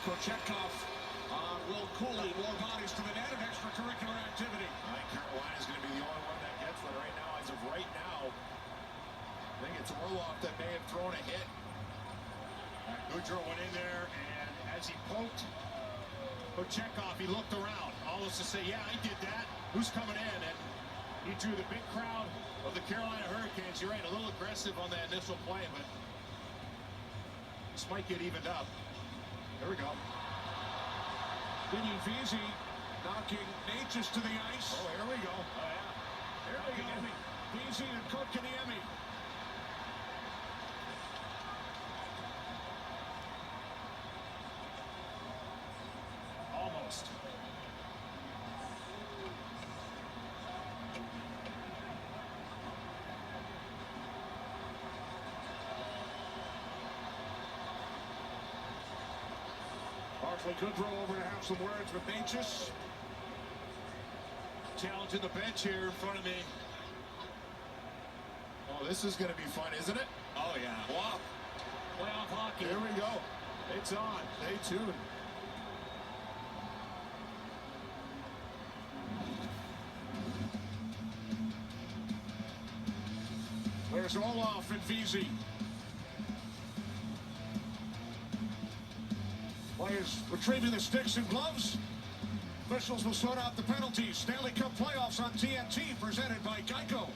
Kochetkov on Will Cooley. More bodies to the net and extracurricular activity. I think Carolina's going to be the only one that gets one right now. As of right now, I think it's Orlov that may have thrown a hit. Goudreau went in there, and as he poked Kochetkov, he looked around, almost to say, yeah, I did that. Who's coming in? And he drew the big crowd of the Carolina Hurricanes. You're right, a little aggressive on that initial play, but this might get evened up. There we go. Vinny Veazey knocking Natchez to the ice. Oh, here we go. Oh, yeah. Here we go. Veazey and Kotkaniemi. Almost. Barclay Goodrow over to have some words with Natchez. Challenge in the bench here in front of me. Oh, this is going to be fun, isn't it? Oh, yeah. Wow. Playoff hockey. Here we go. It's on. Stay tuned. There's Orlov and Veazey. Players retrieving the sticks and gloves. Officials will sort out the penalties. Stanley Cup playoffs on TNT, presented by Geico.